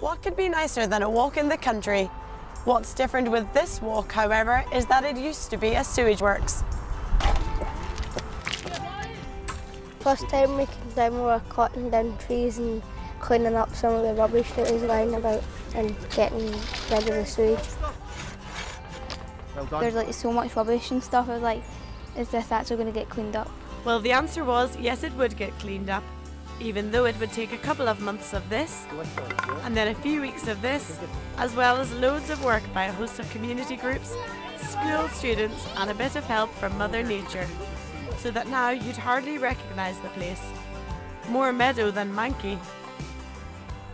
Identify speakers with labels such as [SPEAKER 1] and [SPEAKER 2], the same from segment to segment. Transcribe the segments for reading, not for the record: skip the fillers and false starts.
[SPEAKER 1] What could be nicer than a walk in the country? What's different with this walk, however, is that it used to be a sewage works.
[SPEAKER 2] First time we came down, we were cutting down trees and cleaning up some of the rubbish that was lying about and getting rid of the sewage.
[SPEAKER 3] Well done.
[SPEAKER 4] There's like so much rubbish and stuff. I was like, is this actually going to get cleaned up?
[SPEAKER 1] Well, the answer was yes, it would get cleaned up, even though it would take a couple of months of this, and then a few weeks of this, as well as loads of work by a host of community groups, school students and a bit of help from Mother Nature, so that now you'd hardly recognise the place. More meadow than manky.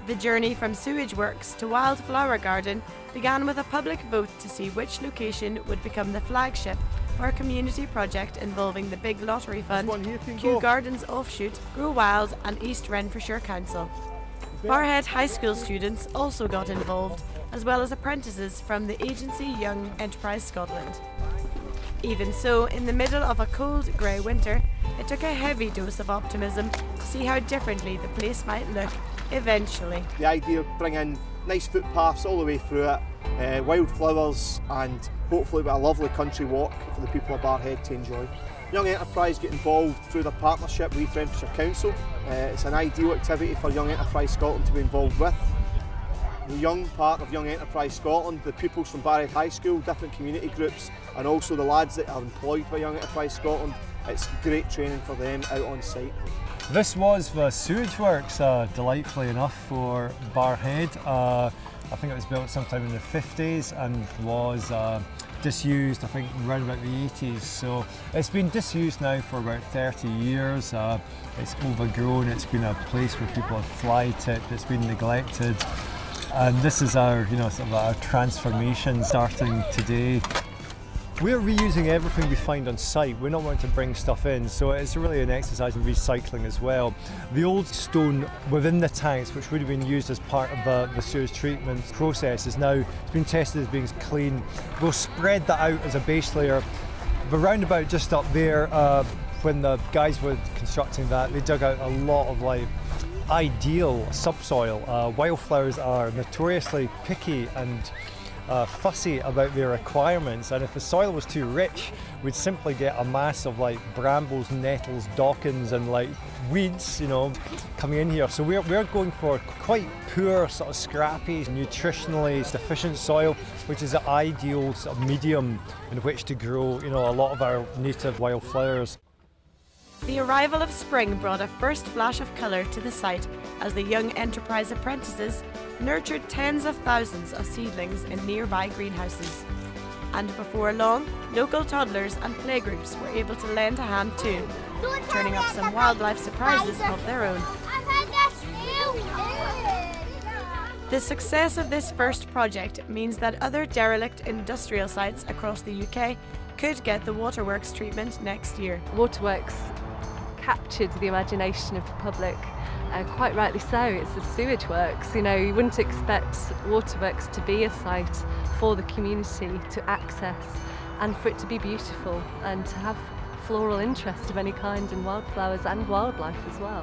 [SPEAKER 1] The journey from sewage works to wildflower garden began with a public vote to see which location would become the flagship for a community project involving the Big Lottery Fund, Kew Gardens Offshoot, Grow Wild and East Renfrewshire Council. Barhead High School students also got involved, as well as apprentices from the agency Young Enterprise Scotland. Even so, in the middle of a cold, grey winter, it took a heavy dose of optimism to see how differently the place might look eventually.
[SPEAKER 3] The idea of bringing nice footpaths all the way through it, wildflowers, and hopefully with a lovely country walk for the people of Barhead to enjoy. Young Enterprise get involved through their partnership with Renfrewshire Council. It's an ideal activity for Young Enterprise Scotland to be involved with. The young part of Young Enterprise Scotland, the pupils from Barrhead High School, different community groups, and also the lads that are employed by Young Enterprise Scotland, it's great training for them out on site.
[SPEAKER 5] This was the sewage works, delightfully enough, for Barhead. I think it was built sometime in the 50s and was disused, I think, around about the 80s. So it's been disused now for about 30 years. It's overgrown, it's been a place where people have fly tipped, it's been neglected. And this is our, sort of our transformation starting today. We're reusing everything we find on site. We're not wanting to bring stuff in, so it's really an exercise in recycling as well. The old stone within the tanks, which would have been used as part of the sewage treatment process, is now it's been tested as being clean. We'll spread that out as a base layer. The roundabout just up there, when the guys were constructing that, they dug out a lot of ideal subsoil. Wildflowers are notoriously picky and fussy about their requirements, and if the soil was too rich, we'd simply get a mass of brambles, nettles, dockins and weeds, coming in here. So we're going for quite poor, sort of scrappy, nutritionally deficient soil, which is the ideal sort of medium in which to grow, a lot of our native wildflowers.
[SPEAKER 1] The arrival of spring brought a first flash of colour to the site as the Young Enterprise apprentices nurtured tens of thousands of seedlings in nearby greenhouses. And before long, local toddlers and playgroups were able to lend a hand too, turning up some wildlife surprises of their own. The success of this first project means that other derelict industrial sites across the UK could get the waterworks treatment next year.
[SPEAKER 6] Waterworks captured the imagination of the public, quite rightly so. It's the sewage works. You wouldn't expect waterworks to be a site for the community to access and for it to be beautiful and to have floral interest of any kind in wildflowers and wildlife as well.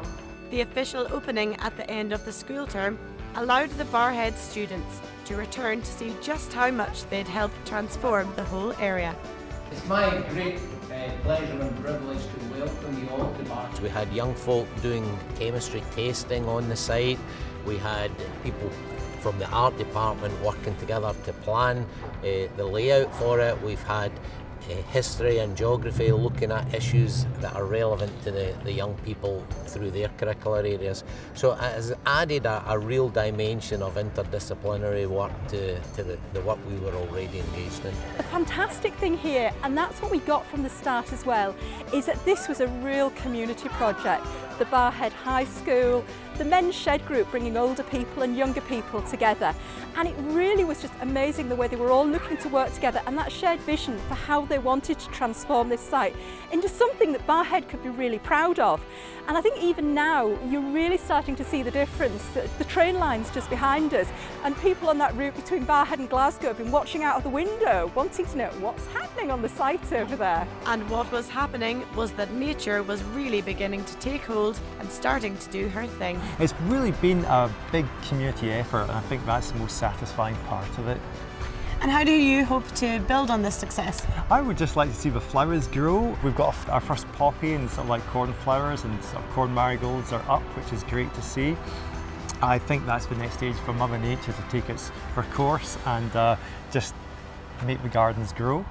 [SPEAKER 1] The official opening at the end of the school term allowed the Barhead students to return to see just how much they'd helped transform the whole area.
[SPEAKER 7] It's my great pleasure and privilege to welcome you all to Barhead.
[SPEAKER 8] We had young folk doing chemistry tasting on the site. We had people from the art department working together to plan the layout for it. We've had history and geography looking at issues that are relevant to the young people through their curricular areas. So it has added a real dimension of interdisciplinary work to the work we were already engaged in.
[SPEAKER 9] The fantastic thing here, and that's what we got from the start as well, is that this was a real community project. The Barhead High School, the men's shed group bringing older people and younger people together. And it really was just amazing the way they were all looking to work together and that shared vision for how they wanted to transform this site into something that Barhead could be really proud of. And I think even now you're really starting to see the difference. The train line's just behind us and people on that route between Barhead and Glasgow have been watching out of the window wanting to know what's happening on the site over there.
[SPEAKER 1] And what was happening was that nature was really beginning to take hold old and starting to do her thing.
[SPEAKER 5] It's really been a big community effort, and I think that's the most satisfying part of it.
[SPEAKER 1] And how do you hope to build on this success?
[SPEAKER 5] I would just like to see the flowers grow. We've got our first poppy and sort of like cornflowers and sort of corn marigolds are up, which is great to see. I think that's the next stage for Mother Nature to take her course and just make the gardens grow.